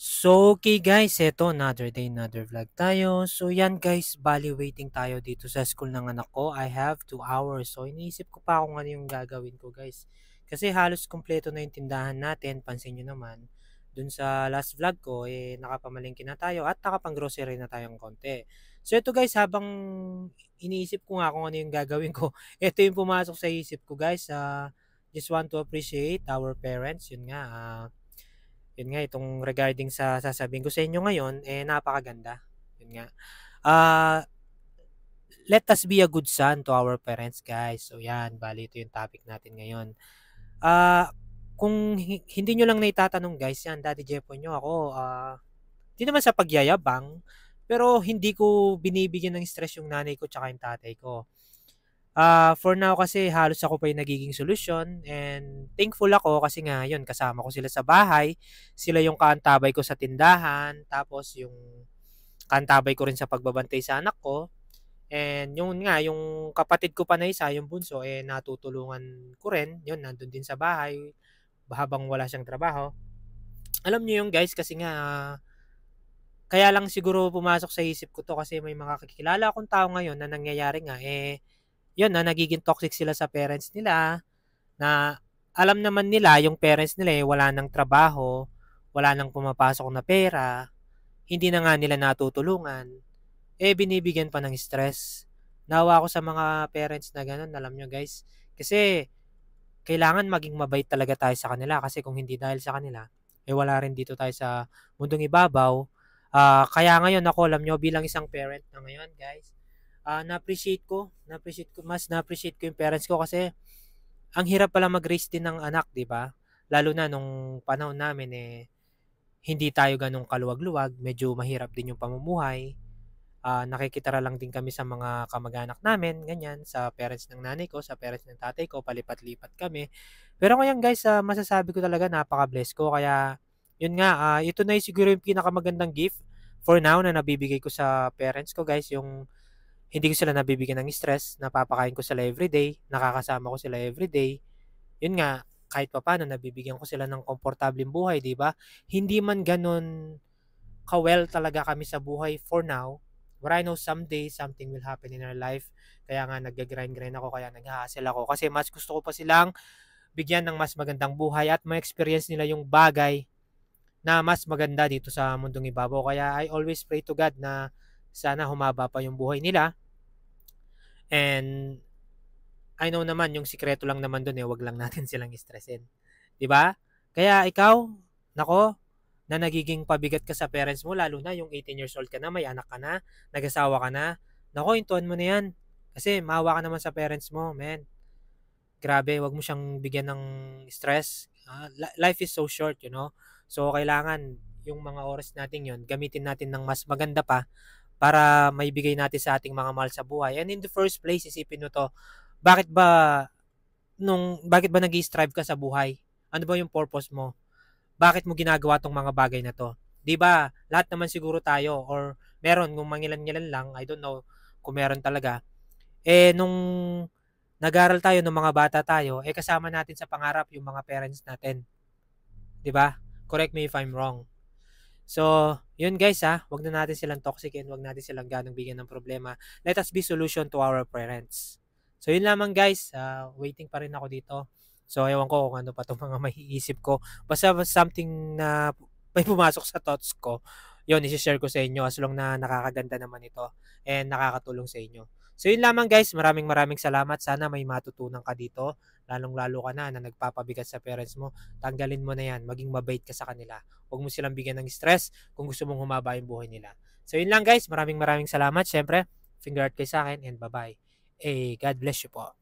So, okay guys, eto another day, another vlog tayo. So yan guys, bali waiting tayo dito sa school ng anak ko. I have 2 hours. So iniisip ko pa kung ano yung gagawin ko guys. Kasi halos kumpleto na yung tindahan natin, pansin nyo naman. Dun sa last vlog ko, nakapamalingki na tayo at nakapang-grocery na tayong konti. So ito guys, habang iniisip ko nga kung ano yung gagawin ko, ito yung pumasok sa isip ko guys. Just want to appreciate our parents. Yun nga, itong regarding sa sasabihin ko sa inyo ngayon, napakaganda. Yun nga. Ah, Let us be a good son to our parents, guys. So yan, bali ito yung topic natin ngayon. Ah, kung hindi nyo lang naitatanong guys, yan, Daddy Jepo nyo ako, di naman sa pagyayabang, pero hindi ko binibigyan ng stress yung nanay ko tsaka yung tatay ko. For now kasi halos ako pa yung nagiging solusyon and thankful ako kasi nga yun kasama ko sila sa bahay, sila yung kaantabay ko sa tindahan, tapos yung kaantabay ko rin sa pagbabantay sa anak ko. And yun nga, yung kapatid ko pa na isa, yung bunso, natutulungan ko rin, yun, nandun din sa bahay habang wala siyang trabaho. Alam niyo yung guys, kasi nga, kaya lang siguro pumasok sa isip ko to kasi may mga kakilala akong tao ngayon na nangyayari nga, yun na nagiging toxic sila sa parents nila na alam naman nila yung parents nila wala nang trabaho, wala nang pumapasok na pera, hindi na nga nila natutulungan, binibigyan pa ng stress. Nawa ako sa mga parents na ganun, alam nyo guys. Kasi kailangan maging mabait talaga tayo sa kanila kasi kung hindi dahil sa kanila, wala rin dito tayo sa mundong ibabaw. Kaya ngayon ako, alam nyo, bilang isang parent na ngayon guys, mas na-appreciate ko yung parents ko kasi ang hirap pala mag-raise din ng anak, 'di ba? Lalo na nung panahon namin hindi tayo ganong kaluwag-luwag, medyo mahirap din yung pamumuhay. Nakikitira lang din kami sa mga kamag-anak namin, ganyan, sa parents ng nanay ko, sa parents ng tatay ko, palipat-lipat kami. Pero ngayon guys, masasabi ko talaga napaka-bless ko kaya yun nga, ito na yung siguro yung pinakamagandang gift for now na nabibigay ko sa parents ko guys, yung hindi ko sila nabibigyan ng stress, napapakain ko sila everyday, nakakasama ko sila everyday. Yun nga, kahit papaano nabibigyan ko sila ng komportableng buhay, 'di ba? Hindi man gano'n ka-well talaga kami sa buhay for now, but I know someday something will happen in our life. Kaya nga nagga-grind-grind ako, kaya nagha-hustle ako kasi mas gusto ko pa silang bigyan ng mas magandang buhay at ma-experience nila yung bagay na mas maganda dito sa mundong ibabaw. Kaya I always pray to God na sana humaba pa yung buhay nila. And I know naman yung sikreto lang naman dun, 'wag lang natin silang stressin, 'di ba? Kaya ikaw, nako, na nagiging pabigat ka sa parents mo lalo na yung 18 years old ka na, may anak ka na, nag-asawa ka na, naku hintuan mo na 'yan. Kasi maawa ka naman sa parents mo, men. Grabe, 'wag mo siyang bigyan ng stress. Life is so short, you know? So kailangan yung mga oras natin 'yon, gamitin natin ng mas maganda pa para maibigay natin sa ating mga mahal sa buhay. And in the first place, isipin mo 'to, bakit ba bakit ba nag-i-strive ka sa buhay? Ano ba yung purpose mo? Bakit mo ginagawa 'tong mga bagay na 'to? 'Di ba, lahat naman siguro tayo or meron kung mangilan-ngilan lang, I don't know kung meron talaga. Nung nag-aral tayo nung mga bata tayo, kasama natin sa pangarap yung mga parents natin, 'di ba? Correct me if I'm wrong. So, yun guys, 'wag na natin silang toxicin, 'wag natin silang ganong bigyan ng problema. Let us be solution to our parents. So, yun lamang guys, waiting pa rin ako dito. So, ewan ko kung ano pa 'tong mga maiisip ko. Basta something na may pumasok sa thoughts ko, yun ise-share ko sa inyo as long na nakakaganda naman ito and nakakatulong sa inyo. So, yun lamang guys, maraming maraming salamat. Sana may matutunan ka dito, lalong-lalo ka na nagpapabigat sa parents mo. Tanggalin mo na yan, maging mabait ka sa kanila. Huwag mo silang bigyan ng stress kung gusto mong humaba yung buhay nila. So yun lang guys, maraming maraming salamat. Siyempre, finger out kayo sa akin and bye-bye. God bless you po.